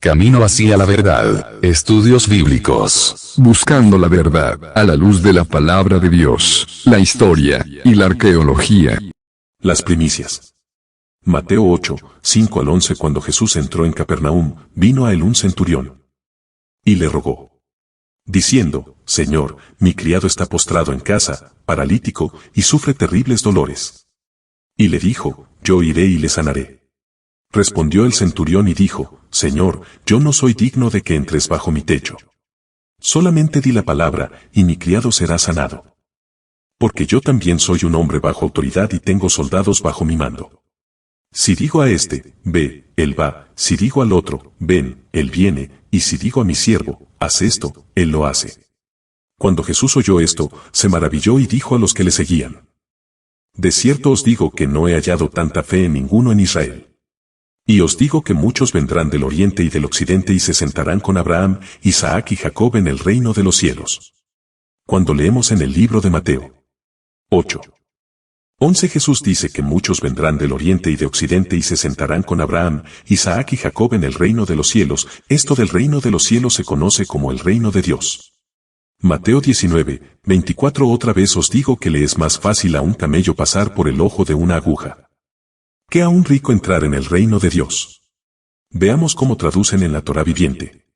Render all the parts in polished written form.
Camino hacia la verdad. Estudios bíblicos. Buscando la verdad, a la luz de la palabra de Dios, la historia y la arqueología. Las primicias. Mateo 8, 5 al 11. Cuando Jesús entró en Capernaum, vino a él un centurión. Y le rogó, diciendo, Señor, mi criado está postrado en casa, paralítico, y sufre terribles dolores. Y le dijo, yo iré y le sanaré. Respondió el centurión y dijo, Señor, yo no soy digno de que entres bajo mi techo. Solamente di la palabra, y mi criado será sanado. Porque yo también soy un hombre bajo autoridad y tengo soldados bajo mi mando. Si digo a este, ve, él va, si digo al otro, ven, él viene, y si digo a mi siervo, haz esto, él lo hace. Cuando Jesús oyó esto, se maravilló y dijo a los que le seguían, de cierto os digo que no he hallado tanta fe en ninguno en Israel. Y os digo que muchos vendrán del oriente y del occidente y se sentarán con Abraham, Isaac y Jacob en el reino de los cielos. Cuando leemos en el libro de Mateo 8, 11 Jesús dice que muchos vendrán del oriente y de occidente y se sentarán con Abraham, Isaac y Jacob en el reino de los cielos. Esto del reino de los cielos se conoce como el reino de Dios. Mateo 19, 24 Otra vez os digo que le es más fácil a un camello pasar por el ojo de una aguja que a un rico entrar en el reino de Dios. Veamos cómo traducen en la Torá viviente.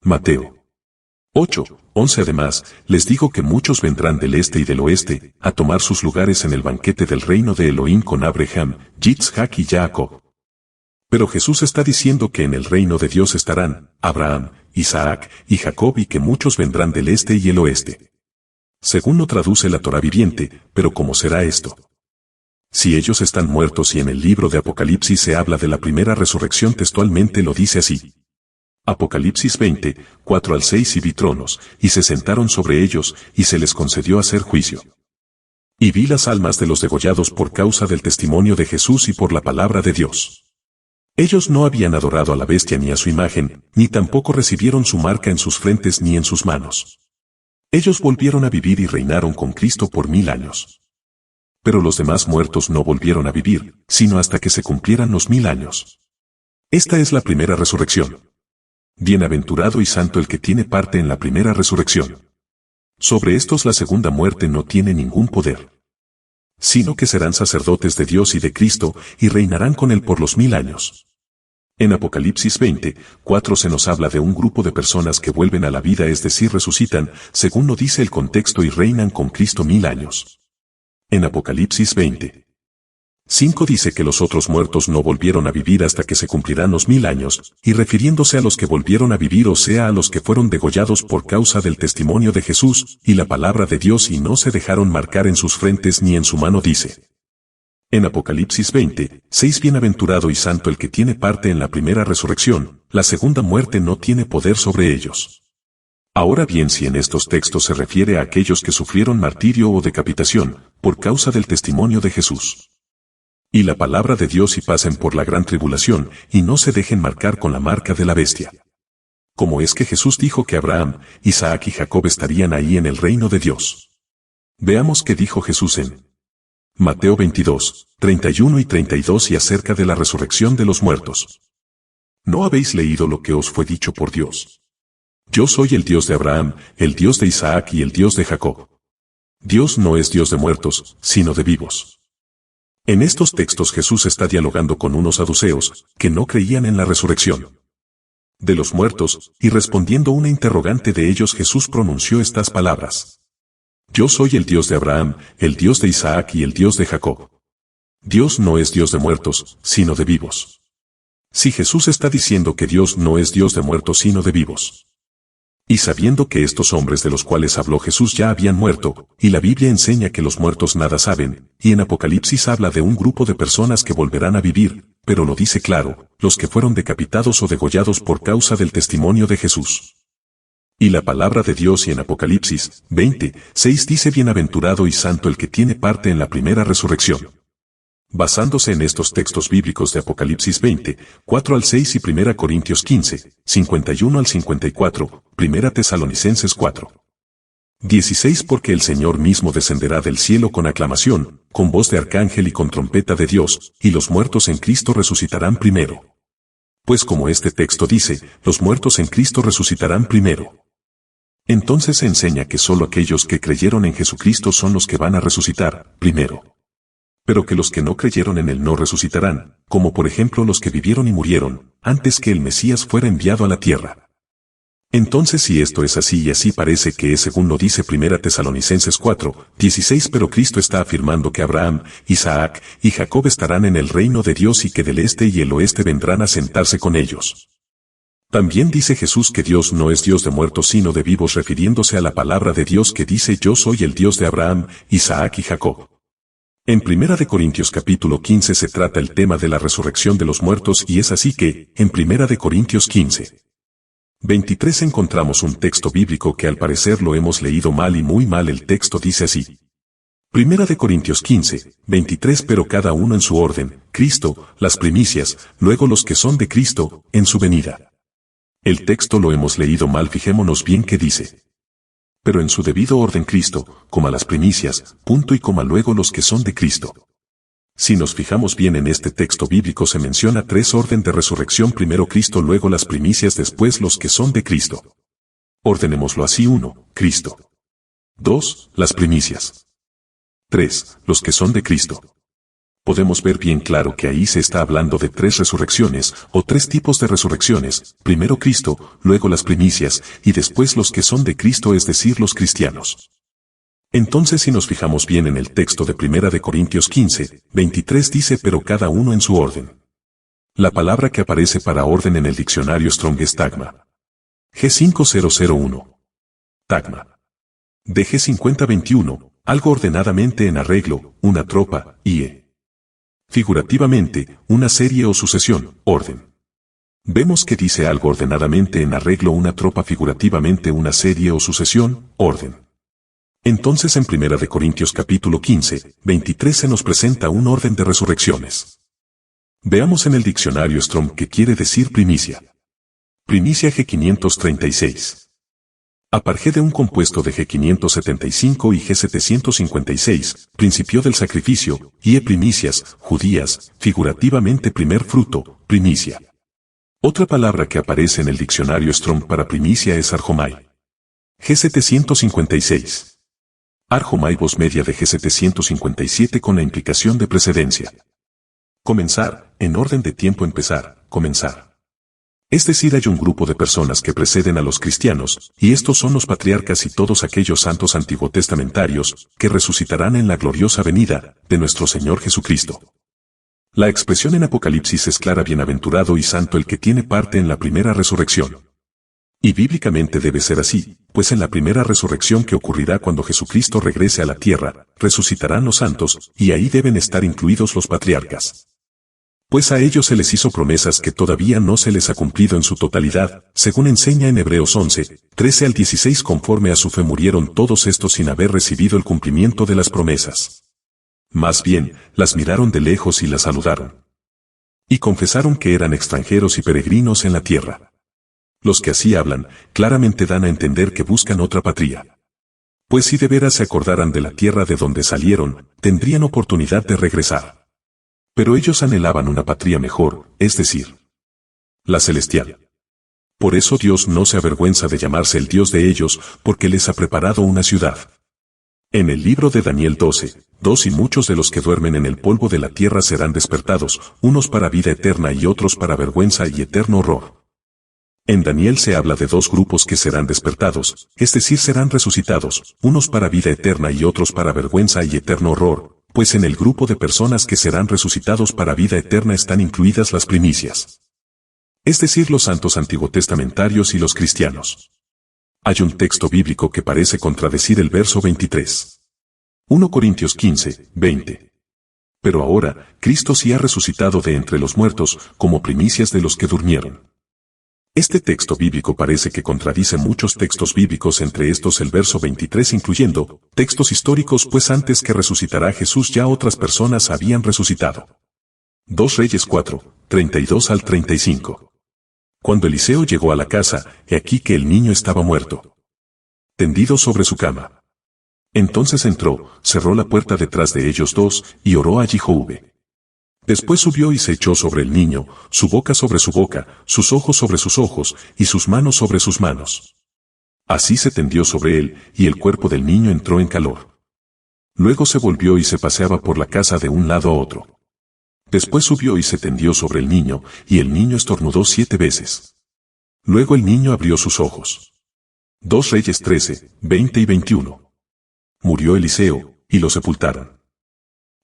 Mateo 8, 11 Además, les digo que muchos vendrán del este y del oeste, a tomar sus lugares en el banquete del reino de Elohim con Abraham, Yitzhak y Jacob. Pero Jesús está diciendo que en el reino de Dios estarán Abraham, Isaac y Jacob y que muchos vendrán del este y el oeste. Según lo traduce la Torá viviente, pero ¿cómo será esto? Si ellos están muertos y en el libro de Apocalipsis se habla de la primera resurrección textualmente lo dice así. Apocalipsis 20, 4 al 6 Y vi tronos, y se sentaron sobre ellos, y se les concedió hacer juicio. Y vi las almas de los degollados por causa del testimonio de Jesús y por la palabra de Dios. Ellos no habían adorado a la bestia ni a su imagen, ni tampoco recibieron su marca en sus frentes ni en sus manos. Ellos volvieron a vivir y reinaron con Cristo por 1000 años. Pero los demás muertos no volvieron a vivir, sino hasta que se cumplieran los 1000 años. Esta es la primera resurrección. Bienaventurado y santo el que tiene parte en la primera resurrección. Sobre estos la segunda muerte no tiene ningún poder, sino que serán sacerdotes de Dios y de Cristo, y reinarán con él por los 1000 años. En Apocalipsis 20, 4 se nos habla de un grupo de personas que vuelven a la vida, es decir, resucitan, según lo dice el contexto, y reinan con Cristo 1000 años. En Apocalipsis 20, 5 dice que los otros muertos no volvieron a vivir hasta que se cumplirán los 1000 años, y refiriéndose a los que volvieron a vivir, o sea, a los que fueron degollados por causa del testimonio de Jesús y la palabra de Dios y no se dejaron marcar en sus frentes ni en su mano, dice. En Apocalipsis 20, 6 Bienaventurado y santo el que tiene parte en la primera resurrección, la segunda muerte no tiene poder sobre ellos. Ahora bien, si en estos textos se refiere a aquellos que sufrieron martirio o decapitación, por causa del testimonio de Jesús y la palabra de Dios, y pasen por la gran tribulación, y no se dejen marcar con la marca de la bestia. ¿Cómo es que Jesús dijo que Abraham, Isaac y Jacob estarían ahí en el reino de Dios? Veamos qué dijo Jesús en Mateo 22, 31 y 32 y acerca de la resurrección de los muertos. ¿No habéis leído lo que os fue dicho por Dios? Yo soy el Dios de Abraham, el Dios de Isaac y el Dios de Jacob. Dios no es Dios de muertos, sino de vivos. En estos textos Jesús está dialogando con unos saduceos, que no creían en la resurrección de los muertos, y respondiendo una interrogante de ellos Jesús pronunció estas palabras. Yo soy el Dios de Abraham, el Dios de Isaac y el Dios de Jacob. Dios no es Dios de muertos, sino de vivos. Si Jesús está diciendo que Dios no es Dios de muertos sino de vivos, y sabiendo que estos hombres de los cuales habló Jesús ya habían muerto, y la Biblia enseña que los muertos nada saben, y en Apocalipsis habla de un grupo de personas que volverán a vivir, pero lo dice claro, los que fueron decapitados o degollados por causa del testimonio de Jesús y la palabra de Dios, y en Apocalipsis 20, 6 dice bienaventurado y santo el que tiene parte en la primera resurrección. Basándose en estos textos bíblicos de Apocalipsis 20, 4 al 6 y 1 Corintios 15, 51 al 54, 1 Tesalonicenses 4, 16 Porque el Señor mismo descenderá del cielo con aclamación, con voz de arcángel y con trompeta de Dios, y los muertos en Cristo resucitarán primero. Pues como este texto dice, los muertos en Cristo resucitarán primero. Entonces se enseña que solo aquellos que creyeron en Jesucristo son los que van a resucitar primero. Pero que los que no creyeron en Él no resucitarán, como por ejemplo los que vivieron y murieron, antes que el Mesías fuera enviado a la tierra. Entonces si esto es así y así parece que es según lo dice 1 Tesalonicenses 4:16, pero Cristo está afirmando que Abraham, Isaac y Jacob estarán en el reino de Dios y que del este y el oeste vendrán a sentarse con ellos. También dice Jesús que Dios no es Dios de muertos sino de vivos, refiriéndose a la palabra de Dios que dice: yo soy el Dios de Abraham, Isaac y Jacob. En 1 Corintios capítulo 15 se trata el tema de la resurrección de los muertos y es así que, en 1 Corintios 15:23 encontramos un texto bíblico que al parecer lo hemos leído mal y muy mal. El texto dice así. 1 Corintios 15:23 pero cada uno en su orden, Cristo, las primicias, luego los que son de Cristo, en su venida. El texto lo hemos leído mal, fijémonos bien qué dice. Pero en su debido orden Cristo, coma las primicias, punto y coma luego los que son de Cristo. Si nos fijamos bien en este texto bíblico se menciona 3 orden de resurrección: primero Cristo, luego las primicias, después los que son de Cristo. Ordenémoslo así: 1, Cristo. 2, las primicias. 3, los que son de Cristo. Podemos ver bien claro que ahí se está hablando de 3 resurrecciones, o 3 tipos de resurrecciones: primero Cristo, luego las primicias, y después los que son de Cristo, es decir, los cristianos. Entonces si nos fijamos bien en el texto de 1 Corintios 15:23 dice: pero cada uno en su orden. La palabra que aparece para orden en el diccionario Strong es tagma. G5001. Tagma. De G5021, algo ordenadamente en arreglo, una tropa, y figurativamente, una serie o sucesión, orden. Vemos que dice algo ordenadamente en arreglo, una tropa, figurativamente una serie o sucesión, orden. Entonces en 1 Corintios capítulo 15:23 se nos presenta un orden de resurrecciones. Veamos en el diccionario Strong qué quiere decir primicia. Primicia G536. Aparejé de un compuesto de G575 y G756, principio del sacrificio, y primicias, judías, figurativamente primer fruto, primicia. Otra palabra que aparece en el diccionario Strong para primicia es arjomai. G756. Arjomai voz media de G757 con la implicación de precedencia. Comenzar, en orden de tiempo empezar, comenzar. Es decir, hay un grupo de personas que preceden a los cristianos, y estos son los patriarcas y todos aquellos santos antiguotestamentarios, que resucitarán en la gloriosa venida de nuestro Señor Jesucristo. La expresión en Apocalipsis es clara: bienaventurado y santo el que tiene parte en la primera resurrección. Y bíblicamente debe ser así, pues en la primera resurrección que ocurrirá cuando Jesucristo regrese a la tierra, resucitarán los santos, y ahí deben estar incluidos los patriarcas. Pues a ellos se les hizo promesas que todavía no se les ha cumplido en su totalidad, según enseña en Hebreos 11:13-16. Conforme a su fe murieron todos estos sin haber recibido el cumplimiento de las promesas. Más bien, las miraron de lejos y las saludaron. Y confesaron que eran extranjeros y peregrinos en la tierra. Los que así hablan, claramente dan a entender que buscan otra patria. Pues si de veras se acordaran de la tierra de donde salieron, tendrían oportunidad de regresar. Pero ellos anhelaban una patria mejor, es decir, la celestial. Por eso Dios no se avergüenza de llamarse el Dios de ellos, porque les ha preparado una ciudad. En el libro de Daniel 12:2 y muchos de los que duermen en el polvo de la tierra serán despertados, unos para vida eterna y otros para vergüenza y eterno horror. En Daniel se habla de 2 grupos que serán despertados, es decir, serán resucitados, unos para vida eterna y otros para vergüenza y eterno horror, pues en el grupo de personas que serán resucitados para vida eterna están incluidas las primicias. Es decir, los santos antiguotestamentarios y los cristianos. Hay un texto bíblico que parece contradecir el verso 23. 1 Corintios 15:20. Pero ahora, Cristo sí ha resucitado de entre los muertos, como primicias de los que durmieron. Este texto bíblico parece que contradice muchos textos bíblicos, entre estos el verso 23, incluyendo textos históricos, pues antes que resucitará Jesús ya otras personas habían resucitado. 2 Reyes 4:32-35. Cuando Eliseo llegó a la casa, he aquí que el niño estaba muerto, tendido sobre su cama. Entonces entró, cerró la puerta detrás de ellos dos, y oró a Jehová. Después subió y se echó sobre el niño, su boca sobre su boca, sus ojos sobre sus ojos, y sus manos sobre sus manos. Así se tendió sobre él, y el cuerpo del niño entró en calor. Luego se volvió y se paseaba por la casa de un lado a otro. Después subió y se tendió sobre el niño, y el niño estornudó 7 veces. Luego el niño abrió sus ojos. 2 Reyes 13, 20 y 21. Murió Eliseo, y lo sepultaron.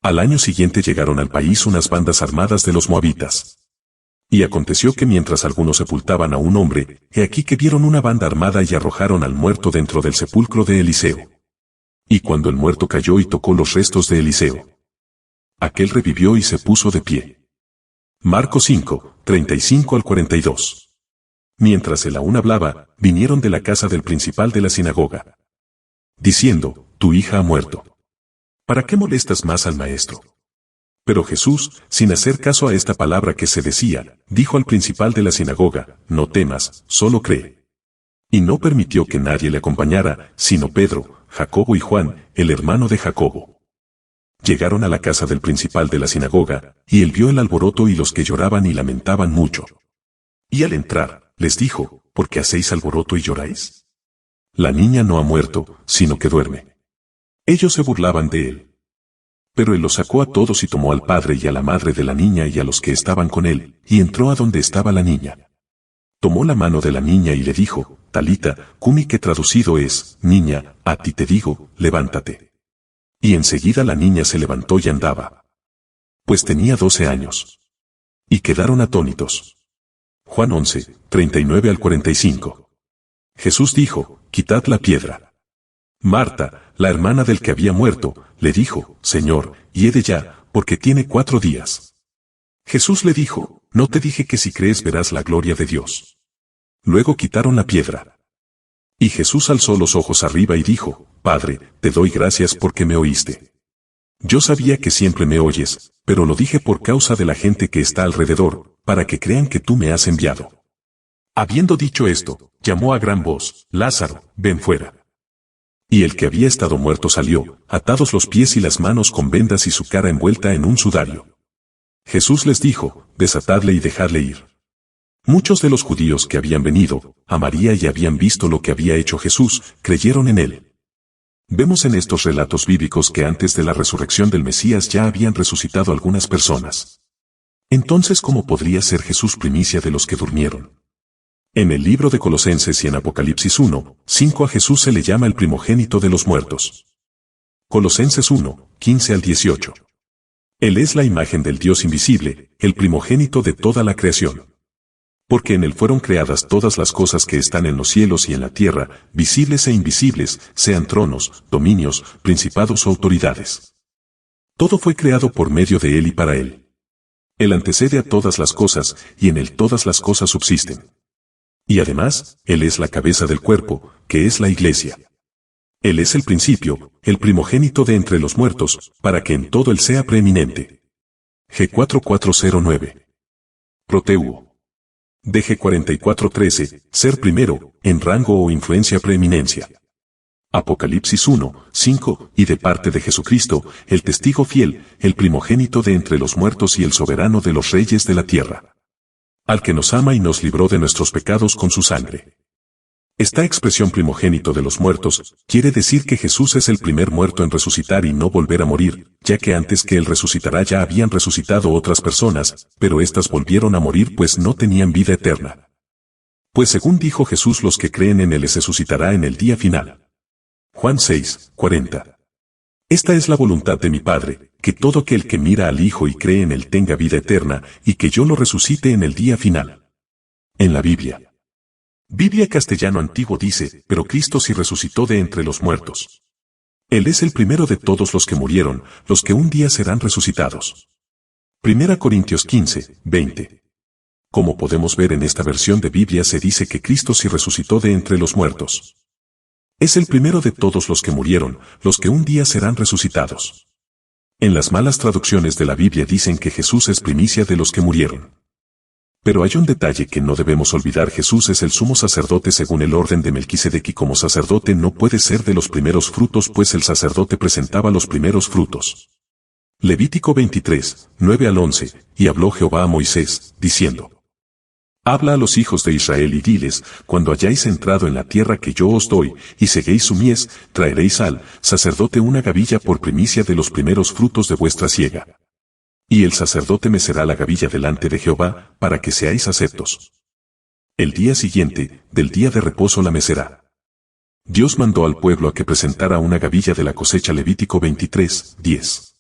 Al año siguiente llegaron al país unas bandas armadas de los moabitas. Y aconteció que mientras algunos sepultaban a un hombre, he aquí que vieron una banda armada y arrojaron al muerto dentro del sepulcro de Eliseo. Y cuando el muerto cayó y tocó los restos de Eliseo, aquel revivió y se puso de pie. Marcos 5, 35 al 42. Mientras él aún hablaba, vinieron de la casa del principal de la sinagoga, diciendo, tu hija ha muerto. ¿Para qué molestas más al maestro? Pero Jesús, sin hacer caso a esta palabra que se decía, dijo al principal de la sinagoga, no temas, solo cree. Y no permitió que nadie le acompañara, sino Pedro, Jacobo y Juan, el hermano de Jacobo. Llegaron a la casa del principal de la sinagoga, y él vio el alboroto y los que lloraban y lamentaban mucho. Y al entrar, les dijo, ¿por qué hacéis alboroto y lloráis? La niña no ha muerto, sino que duerme. Ellos se burlaban de él. Pero él los sacó a todos y tomó al padre y a la madre de la niña y a los que estaban con él, y entró a donde estaba la niña. Tomó la mano de la niña y le dijo, Talita, cumi, que traducido es, niña, a ti te digo, levántate. Y enseguida la niña se levantó y andaba. Pues tenía 12 años. Y quedaron atónitos. Juan 11, 39 al 45. Jesús dijo, quitad la piedra. Marta, la hermana del que había muerto, le dijo, Señor, hiede ya, porque tiene 4 días. Jesús le dijo, no te dije que si crees verás la gloria de Dios. Luego quitaron la piedra. Y Jesús alzó los ojos arriba y dijo, Padre, te doy gracias porque me oíste. Yo sabía que siempre me oyes, pero lo dije por causa de la gente que está alrededor, para que crean que tú me has enviado. Habiendo dicho esto, llamó a gran voz, Lázaro, ven fuera. Y el que había estado muerto salió, atados los pies y las manos con vendas y su cara envuelta en un sudario. Jesús les dijo, desatadle y dejadle ir. Muchos de los judíos que habían venido a María y habían visto lo que había hecho Jesús, creyeron en él. Vemos en estos relatos bíblicos que antes de la resurrección del Mesías ya habían resucitado algunas personas. Entonces, ¿cómo podría ser Jesús primicia de los que durmieron? En el libro de Colosenses y en Apocalipsis 1, 5 a Jesús se le llama el primogénito de los muertos. Colosenses 1, 15 al 18. Él es la imagen del Dios invisible, el primogénito de toda la creación. Porque en él fueron creadas todas las cosas que están en los cielos y en la tierra, visibles e invisibles, sean tronos, dominios, principados o autoridades. Todo fue creado por medio de él y para él. Él antecede a todas las cosas, y en él todas las cosas subsisten. Y además, él es la cabeza del cuerpo, que es la iglesia. Él es el principio, el primogénito de entre los muertos, para que en todo él sea preeminente. G4409. Proteuo. DG 4413, ser primero, en rango o influencia preeminencia. Apocalipsis 1, 5, y de parte de Jesucristo, el testigo fiel, el primogénito de entre los muertos y el soberano de los reyes de la tierra. Al que nos ama y nos libró de nuestros pecados con su sangre. Esta expresión primogénito de los muertos, quiere decir que Jesús es el primer muerto en resucitar y no volver a morir, ya que antes que él resucitará ya habían resucitado otras personas, pero éstas volvieron a morir pues no tenían vida eterna. Pues según dijo Jesús, los que creen en él les resucitará en el día final. Juan 6, 40. Esta es la voluntad de mi Padre, que todo aquel que mira al Hijo y cree en él tenga vida eterna, y que yo lo resucite en el día final. En la Biblia. Biblia castellano antiguo dice, pero Cristo sí resucitó de entre los muertos. Él es el primero de todos los que murieron, los que un día serán resucitados. 1 Corintios 15, 20. Como podemos ver en esta versión de Biblia se dice que Cristo sí resucitó de entre los muertos. Es el primero de todos los que murieron, los que un día serán resucitados. En las malas traducciones de la Biblia dicen que Jesús es primicia de los que murieron. Pero hay un detalle que no debemos olvidar: Jesús es el sumo sacerdote según el orden de Melquisedec y como sacerdote no puede ser de los primeros frutos pues el sacerdote presentaba los primeros frutos. Levítico 23, 9 al 11, y habló Jehová a Moisés, diciendo: Habla a los hijos de Israel y diles, cuando hayáis entrado en la tierra que yo os doy, y seguéis su mies, traeréis al sacerdote una gavilla por primicia de los primeros frutos de vuestra siega. Y el sacerdote mecerá la gavilla delante de Jehová, para que seáis aceptos. El día siguiente, del día de reposo la mecerá. Dios mandó al pueblo a que presentara una gavilla de la cosecha. Levítico 23, 10.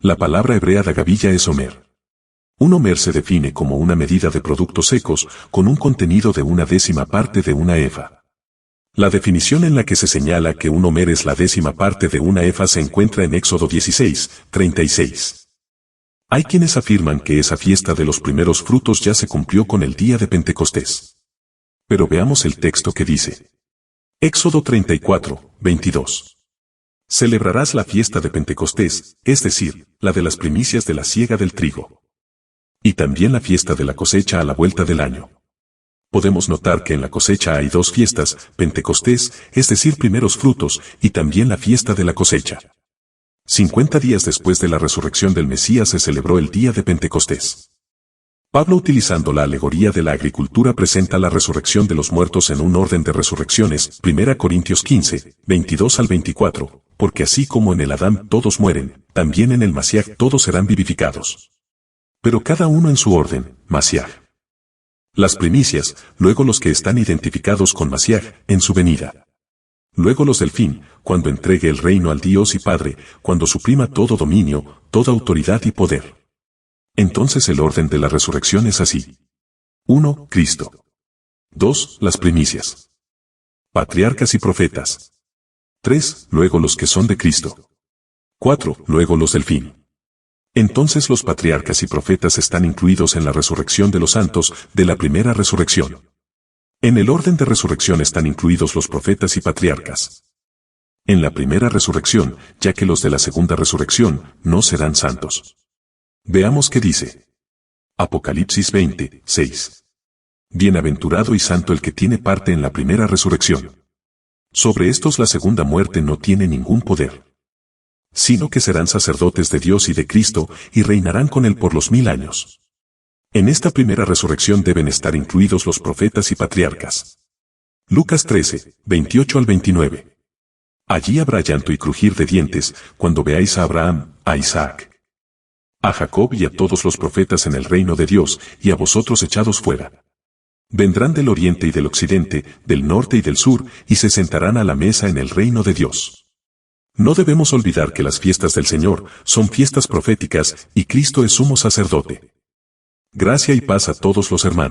La palabra hebrea de gavilla es omer. Un omer se define como una medida de productos secos, con un contenido de 1/10 parte de una efa. La definición en la que se señala que un omer es la 10ª parte de una efa se encuentra en Éxodo 16, 36. Hay quienes afirman que esa fiesta de los primeros frutos ya se cumplió con el día de Pentecostés. Pero veamos el texto que dice. Éxodo 34, 22. Celebrarás la fiesta de Pentecostés, es decir, la de las primicias de la siega del trigo. Y también la fiesta de la cosecha a la vuelta del año. Podemos notar que en la cosecha hay 2 fiestas, Pentecostés, es decir, primeros frutos, y también la fiesta de la cosecha. 50 días después de la resurrección del Mesías se celebró el día de Pentecostés. Pablo, utilizando la alegoría de la agricultura, presenta la resurrección de los muertos en un orden de resurrecciones, 1 Corintios 15, 22 al 24, porque así como en el Adán todos mueren, también en el Masiaj todos serán vivificados. Pero cada uno en su orden, Masiaj. Las primicias, luego los que están identificados con Masiaj, en su venida. Luego los del fin, cuando entregue el reino al Dios y Padre, cuando suprima todo dominio, toda autoridad y poder. Entonces el orden de la resurrección es así. 1. Cristo. 2. Las primicias. Patriarcas y profetas. 3. Luego los que son de Cristo. 4. Luego los del fin. Entonces los patriarcas y profetas están incluidos en la resurrección de los santos de la primera resurrección. En el orden de resurrección están incluidos los profetas y patriarcas. En la primera resurrección, ya que los de la segunda resurrección no serán santos. Veamos qué dice. Apocalipsis 20, 6. Bienaventurado y santo el que tiene parte en la primera resurrección. Sobre estos la segunda muerte no tiene ningún poder, sino que serán sacerdotes de Dios y de Cristo, y reinarán con él por los 1000 años. En esta primera resurrección deben estar incluidos los profetas y patriarcas. Lucas 13, 28 al 29. Allí habrá llanto y crujir de dientes, cuando veáis a Abraham, a Isaac, a Jacob y a todos los profetas en el reino de Dios, y a vosotros echados fuera. Vendrán del oriente y del occidente, del norte y del sur, y se sentarán a la mesa en el reino de Dios. No debemos olvidar que las fiestas del Señor son fiestas proféticas, y Cristo es sumo sacerdote. Gracia y paz a todos los hermanos.